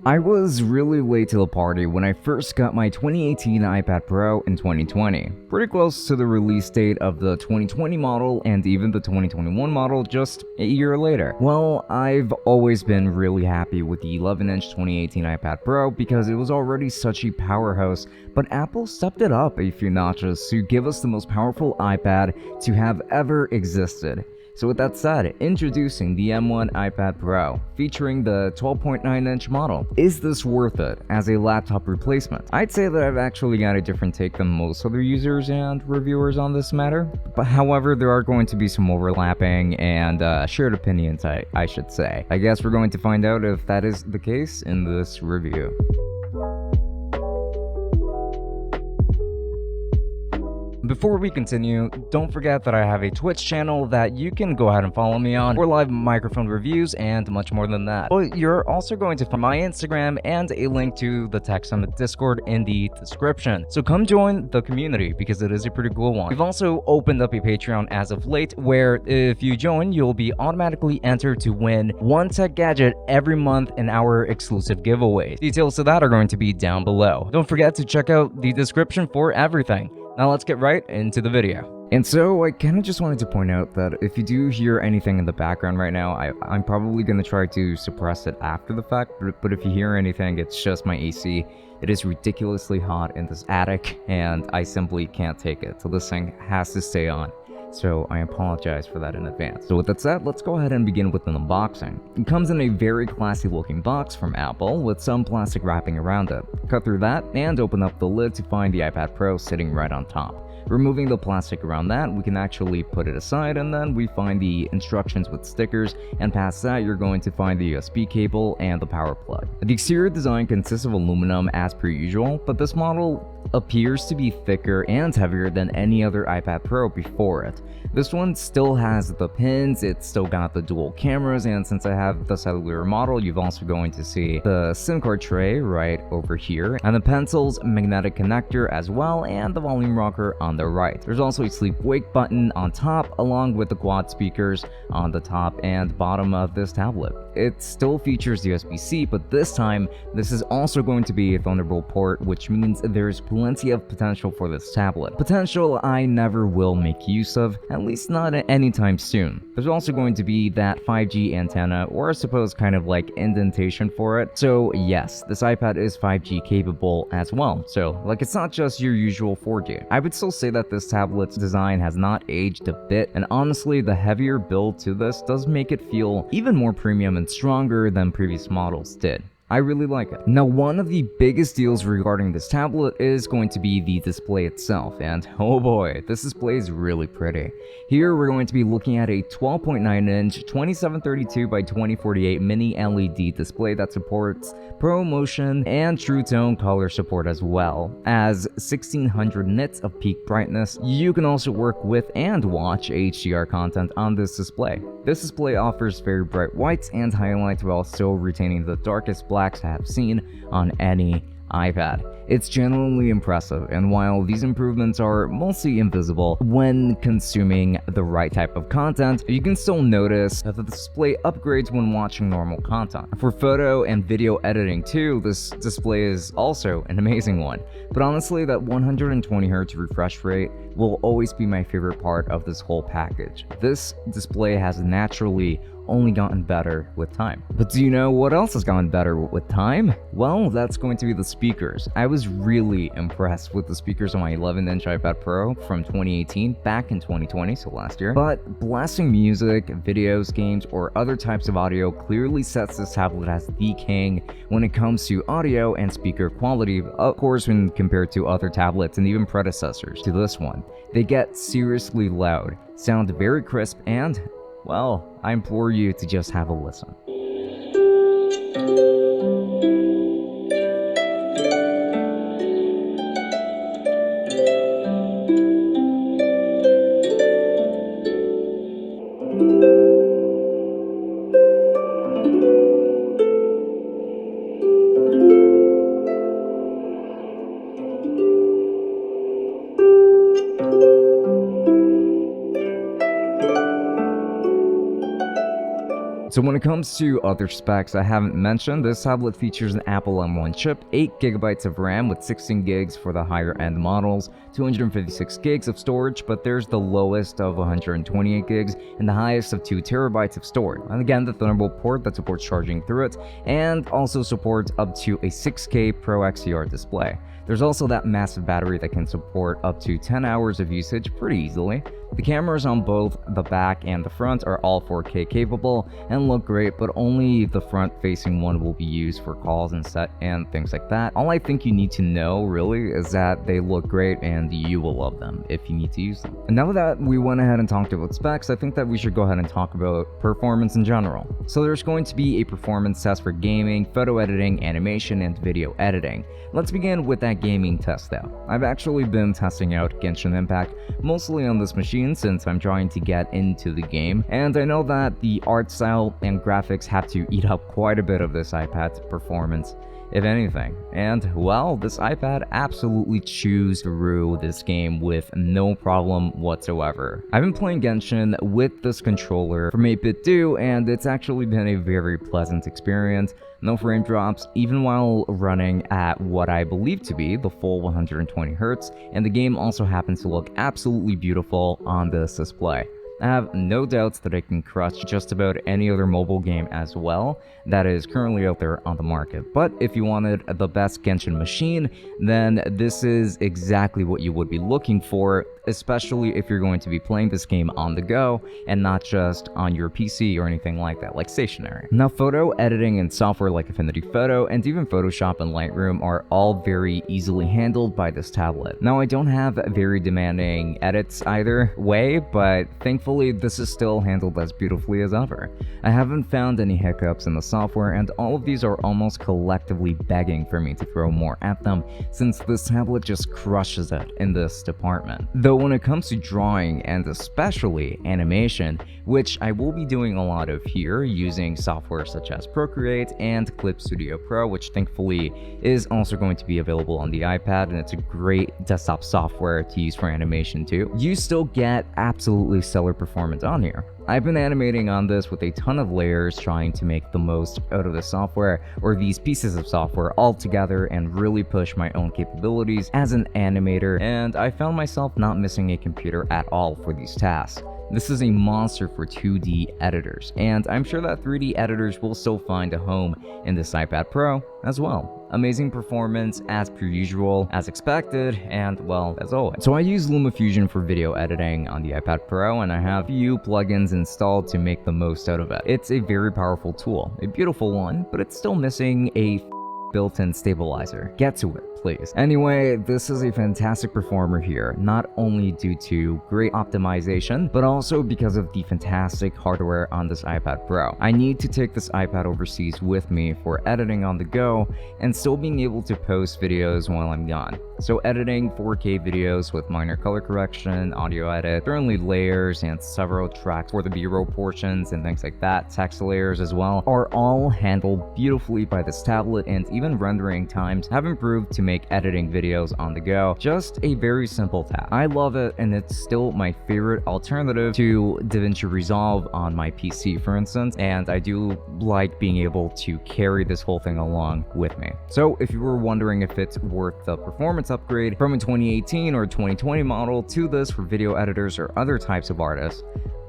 I was really late to the party when I first got my 2018 iPad Pro in 2020, pretty close to the release date of the 2020 model and even the 2021 model just a year later. Well, I've always been really happy with the 11-inch 2018 iPad Pro because it was already such a powerhouse, but Apple stepped it up a few notches to give us the most powerful iPad to have ever existed. So with that said, introducing the M1 iPad Pro, featuring the 12.9-inch model. Is this worth it as a laptop replacement? I'd say that I've actually got a different take than most other users and reviewers on this matter, but however, there are going to be some overlapping and shared opinions, I should say. I guess we're going to find out if that is the case in this review. Before we continue, don't forget that I have a Twitch channel that you can go ahead and follow me on for live microphone reviews and much more than that. But you're also going to find my Instagram and a link to the Tech Summit Discord in the description. So come join the community because it is a pretty cool one. We've also opened up a Patreon as of late where if you join, you'll be automatically entered to win one tech gadget every month in our exclusive giveaways. Details to that are going to be down below. Don't forget to check out the description for everything. Now let's get right into the video. And so I kind of just wanted to point out that if you do hear anything in the background right now, I'm probably going to try to suppress it after the fact, but if you hear anything, it's just my AC. It is ridiculously hot in this attic, and I simply can't take it, so this thing has to stay on. So I apologize for that in advance. So with that said, let's go ahead and begin with an unboxing. It comes in a very classy looking box from Apple with some plastic wrapping around it. Cut through that and open up the lid to find the iPad Pro sitting right on top. Removing the plastic around that, we can actually put it aside, and then we find the instructions with stickers, and past that you're going to find the USB cable and the power plug. The exterior design consists of aluminum as per usual, but this model appears to be thicker and heavier than any other iPad Pro before it. This one still has the pins, it's still got the dual cameras, and since I have the cellular model, you've also going to see the SIM card tray right over here, and the pencil's magnetic connector as well, and the volume rocker on the right. There's also a sleep-wake button on top, along with the quad speakers on the top and bottom of this tablet. It still features USB-C, but this time, this is also going to be a Thunderbolt port, which means there's plenty of potential for this tablet. Potential I never will make use of, at least not anytime soon. There's also going to be that 5G antenna, or I suppose kind of like indentation for it. So yes, this iPad is 5G capable as well. So like it's not just your usual 4G. I would still say that this tablet's design has not aged a bit, and honestly the heavier build to this does make it feel even more premium and stronger than previous models did. I really like it. Now, one of the biggest deals regarding this tablet is going to be the display itself, and oh boy, this display is really pretty. Here we're going to be looking at a 12.9-inch 2732 by 2048 mini LED display that supports ProMotion and True Tone color support, as well as 1600 nits of peak brightness. You can also work with and watch HDR content on this display. This display offers very bright whites and highlights while still retaining the darkest blacks I have seen on any iPad. It's genuinely impressive, and while these improvements are mostly invisible when consuming the right type of content, you can still notice that the display upgrades when watching normal content. For photo and video editing too, this display is also an amazing one. But honestly, that 120Hz refresh rate will always be my favorite part of this whole package. This display has naturally only gotten better with time. But do you know what else has gotten better with time? Well, that's going to be the speakers. I was really impressed with the speakers on my 11-inch iPad Pro from 2018 back in 2020, so last year. But blasting music, videos, games, or other types of audio clearly sets this tablet as the king when it comes to audio and speaker quality, of course when compared to other tablets and even predecessors to this one. They get seriously loud, sound very crisp, and well, I implore you to just have a listen. So So when it comes to other specs I haven't mentioned, this tablet features an Apple M1 chip, 8GB of RAM with 16 gigs for the higher end models, 256 gigs of storage, but there's the lowest of 128 gigs and the highest of 2 terabytes of storage. And again, the Thunderbolt port that supports charging through it, and also supports up to a 6K Pro XDR display. There's also that massive battery that can support up to 10 hours of usage pretty easily. The cameras on both the back and the front are all 4K capable and look great, but only the front-facing one will be used for calls and things like that. All I think you need to know really is that they look great and you will love them if you need to use them. And now that we went ahead and talked about specs, I think that we should go ahead and talk about performance in general. So there's going to be a performance test for gaming, photo editing, animation, and video editing. Let's begin with that gaming test though. I've actually been testing out Genshin Impact mostly on this machine since I'm trying to get into the game, and I know that the art style and graphics have to eat up quite a bit of this iPad's performance, if anything. And well, this iPad absolutely chews through this game with no problem whatsoever. I've been playing Genshin with this controller from 8-bit Do, and it's actually been a very pleasant experience. No frame drops, even while running at what I believe to be the full 120 Hz, and the game also happens to look absolutely beautiful on this display. I have no doubts that I can crush just about any other mobile game as well that is currently out there on the market. But if you wanted the best Genshin machine, then this is exactly what you would be looking for, especially if you're going to be playing this game on the go and not just on your PC or anything like that, like stationary. Now, photo editing and software like Affinity Photo and even Photoshop and Lightroom are all very easily handled by this tablet. Now, I don't have very demanding edits either way, but thankfully this is still handled as beautifully as ever. I haven't found any hiccups in the software, and all of these are almost collectively begging for me to throw more at them, since this tablet just crushes it in this department. Though when it comes to drawing and especially animation, which I will be doing a lot of here using software such as Procreate and Clip Studio Pro, which thankfully is also going to be available on the iPad, and it's a great desktop software to use for animation too, you still get absolutely stellar performance on here. I've been animating on this with a ton of layers, trying to make the most out of the software, or these pieces of software all together, and really push my own capabilities as an animator, and I found myself not missing a computer at all for these tasks. This is a monster for 2D editors, and I'm sure that 3D editors will still find a home in this iPad Pro as well. Amazing performance as per usual, as expected, and well, as always. So I use LumaFusion for video editing on the iPad Pro, and I have a few plugins installed to make the most out of it. It's a very powerful tool, a beautiful one, but it's still missing a built-in stabilizer. Get to it, please. Anyway, this is a fantastic performer here, not only due to great optimization, but also because of the fantastic hardware on this iPad Pro. I need to take this iPad overseas with me for editing on the go and still being able to post videos while I'm gone. So editing 4K videos with minor color correction, audio edit, currently layers, and several tracks for the B-roll portions and things like that, text layers as well, are all handled beautifully by this tablet, and even rendering times have improved to make editing videos on the go just a very simple task. I love it, and it's still my favorite alternative to DaVinci Resolve on my PC, for instance, and I do like being able to carry this whole thing along with me. So if you were wondering if it's worth the performance upgrade from a 2018 or 2020 model to this for video editors or other types of artists,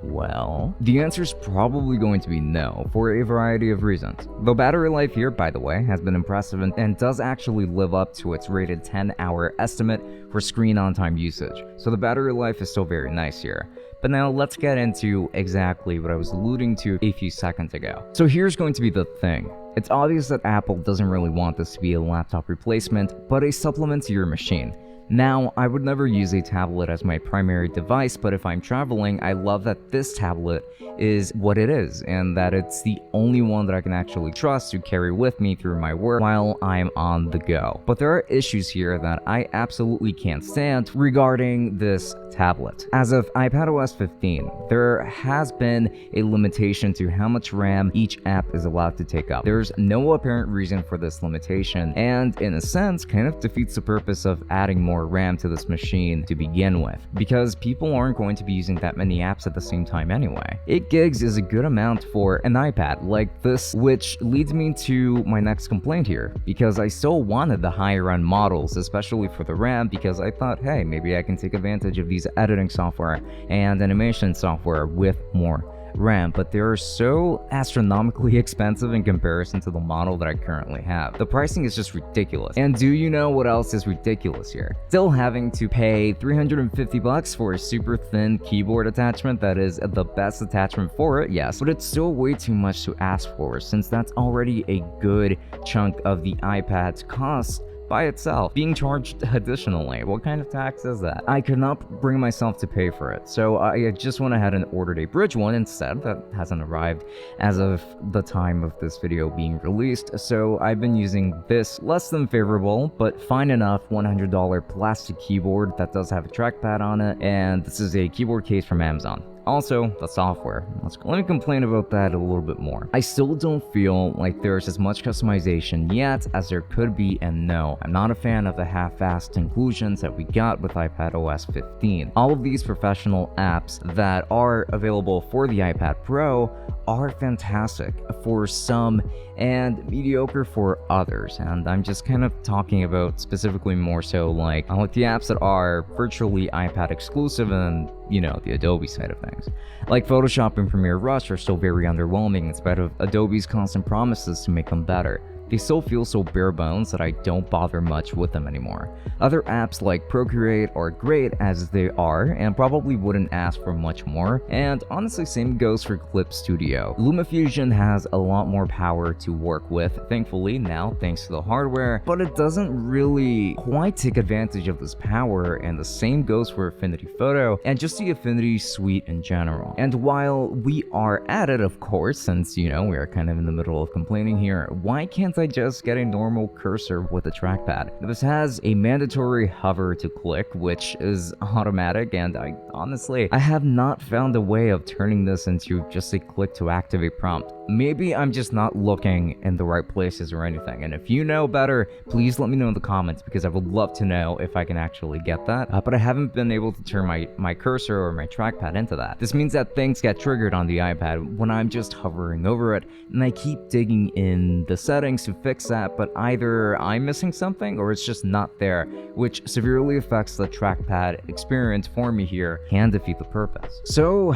well, the answer is probably going to be no, for a variety of reasons. The battery life here, by the way, has been impressive and does actually live up to its rated 10-hour estimate for screen on-time usage, so the battery life is still very nice here. But now let's get into exactly what I was alluding to a few seconds ago. So here's going to be the thing. It's obvious that Apple doesn't really want this to be a laptop replacement, but a supplement to your machine. Now, I would never use a tablet as my primary device, but if I'm traveling, I love that this tablet is what it is, and that it's the only one that I can actually trust to carry with me through my work while I'm on the go. But there are issues here that I absolutely can't stand regarding this tablet. As of iPadOS 15, there has been a limitation to how much RAM each app is allowed to take up. There's no apparent reason for this limitation, and in a sense, kind of defeats the purpose of adding more more RAM to this machine to begin with, because people aren't going to be using that many apps at the same time anyway. 8 gigs is a good amount for an iPad like this, which leads me to my next complaint here, because I still wanted the higher end models, especially for the RAM, because I thought, hey, maybe I can take advantage of these editing software and animation software with more RAM, but they are so astronomically expensive in comparison to the model that I currently have. The pricing is just ridiculous. And do you know what else is ridiculous here? Still having to pay $350 for a super thin keyboard attachment that is the best attachment for it, yes, but it's still way too much to ask for, since that's already a good chunk of the iPad's cost by itself, being charged additionally. What kind of tax is that? I could not bring myself to pay for it, so I just went ahead and ordered a bridge one instead. That hasn't arrived as of the time of this video being released, so I've been using this less than favorable but fine enough $100 plastic keyboard that does have a trackpad on it, and this is a keyboard case from Amazon. Also, the software. Let me complain about that a little bit more. I still don't feel like there's as much customization yet as there could be, and no, I'm not a fan of the half-assed inclusions that we got with iPadOS 15. All of these professional apps that are available for the iPad Pro are fantastic for some and mediocre for others, and I'm just kind of talking about specifically more so like the apps that are virtually iPad exclusive and, you know, the Adobe side of things. Like Photoshop and Premiere Rush are still very underwhelming in spite of Adobe's constant promises to make them better. They still feel so bare bones that I don't bother much with them anymore. Other apps like Procreate are great as they are and probably wouldn't ask for much more, and honestly same goes for Clip Studio. LumaFusion has a lot more power to work with, thankfully now thanks to the hardware, but it doesn't really quite take advantage of this power, and the same goes for Affinity Photo and just the Affinity suite in general. And while we are at it, of course, since, you know, we are kind of in the middle of complaining here, why can't I just get a normal cursor with a trackpad? This has a mandatory hover to click, which is automatic, and I have not found a way of turning this into just a click to activate prompt. Maybe I'm just not looking in the right places or anything, and if you know better, please let me know in the comments, because I would love to know if I can actually get that, but I haven't been able to turn my cursor or my trackpad into that. This means that things get triggered on the iPad when I'm just hovering over it, and I keep digging in the settings to fix that, but either I'm missing something or it's just not there, which severely affects the trackpad experience for me here and defeat the purpose. So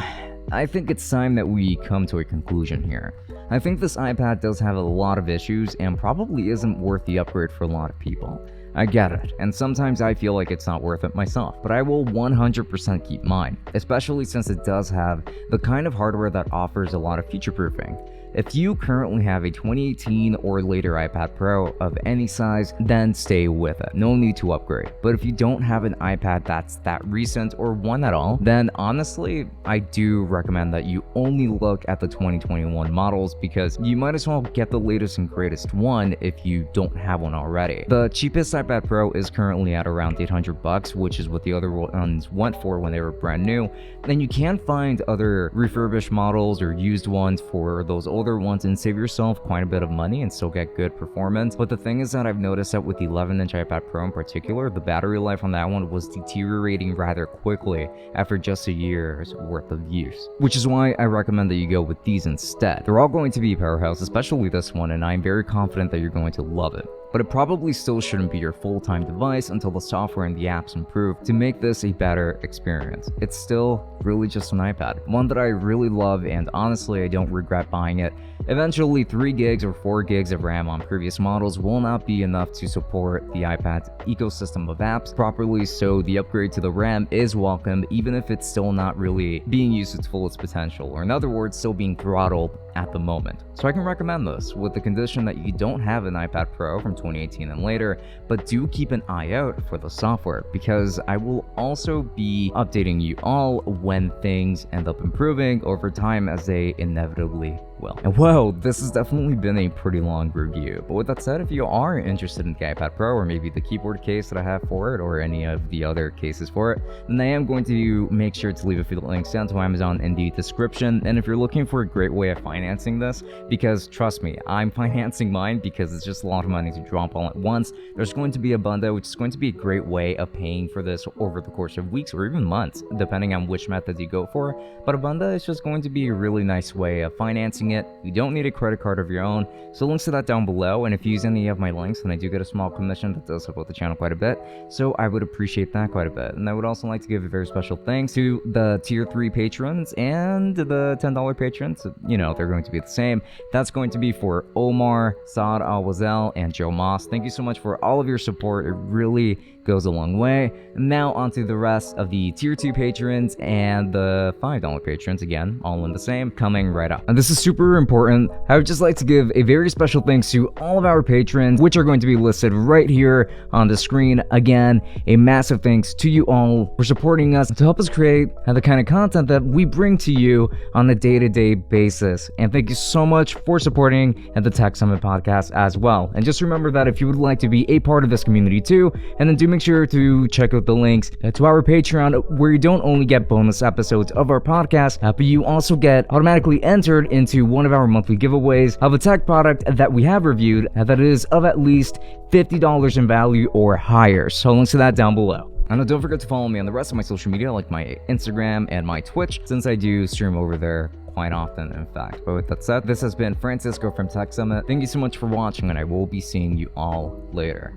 I think it's time that we come to a conclusion here. I think this iPad does have a lot of issues and probably isn't worth the upgrade for a lot of people. I get it, and sometimes I feel like it's not worth it myself, but I will 100% keep mine, especially since it does have the kind of hardware that offers a lot of future-proofing. If you currently have a 2018 or later iPad Pro of any size, then stay with it. No need to upgrade. But if you don't have an iPad that's that recent or one at all, then honestly, I do recommend that you only look at the 2021 models, because you might as well get the latest and greatest one if you don't have one already. The cheapest iPad Pro is currently at around $800, which is what the other ones went for when they were brand new. Then you can find other refurbished models or used ones for those older ones and save yourself quite a bit of money and still get good performance. But the thing is that I've noticed that with the 11-inch iPad Pro in particular, the battery life on that one was deteriorating rather quickly after just a year's worth of use, which is why I recommend that you go with these instead. They're all going to be a powerhouse, especially this one, and I'm very confident that you're going to love it. But it probably still shouldn't be your full-time device until the software and the apps improve to make this a better experience. It's still really just an iPad, one that I really love, and honestly I don't regret buying it. Eventually 3 gigs or 4 gigs of RAM on previous models will not be enough to support the iPad's ecosystem of apps properly, so the upgrade to the RAM is welcome, even if it's still not really being used to its fullest potential, or in other words, still being throttled at the moment. So I can recommend this, with the condition that you don't have an iPad Pro from 2018 and later, but do keep an eye out for the software, because I will also be updating you all when things end up improving over time, as they inevitably well. And whoa, this has definitely been a pretty long review. But with that said, if you are interested in the iPad Pro, or maybe the keyboard case that I have for it, or any of the other cases for it, then I am going to make sure to leave a few links down to Amazon in the description. And if you're looking for a great way of financing this, because trust me, I'm financing mine because it's just a lot of money to drop all at once, there's going to be ABUNDA, which is going to be a great way of paying for this over the course of weeks or even months, depending on which method you go for. But ABUNDA is just going to be a really nice way of financing it. You don't need a credit card of your own, so links to that down below. And if you use any of my links, then I do get a small commission that does support the channel quite a bit, so I would appreciate that quite a bit. And I would also like to give a very special thanks to the tier 3 patrons and the $10 patrons. You know, they're going to be the same. That's going to be for Omar, Saad Al-Wazel, and Joe Moss. Thank you so much for all of your support. It really goes a long way. Now onto the rest of the tier 2 patrons and the $5 patrons, again, all in the same, coming right up. And this is super important. I would just like to give a very special thanks to all of our patrons, which are going to be listed right here on the screen. Again, a massive thanks to you all for supporting us to help us create the kind of content that we bring to you on a day-to-day basis. And thank you so much for supporting the Tech Summit podcast as well. And just remember that if you would like to be a part of this community too, and then do make sure to check out the links to our Patreon, where you don't only get bonus episodes of our podcast, but you also get automatically entered into one of our monthly giveaways of a tech product that we have reviewed that is of at least $50 in value or higher. So links to that down below. And don't forget to follow me on the rest of my social media, like my Instagram and my Twitch, since I do stream over there quite often, in fact. But with that said, this has been Francisco from Tech Summit. Thank you so much for watching, and I will be seeing you all later.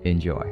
Enjoy.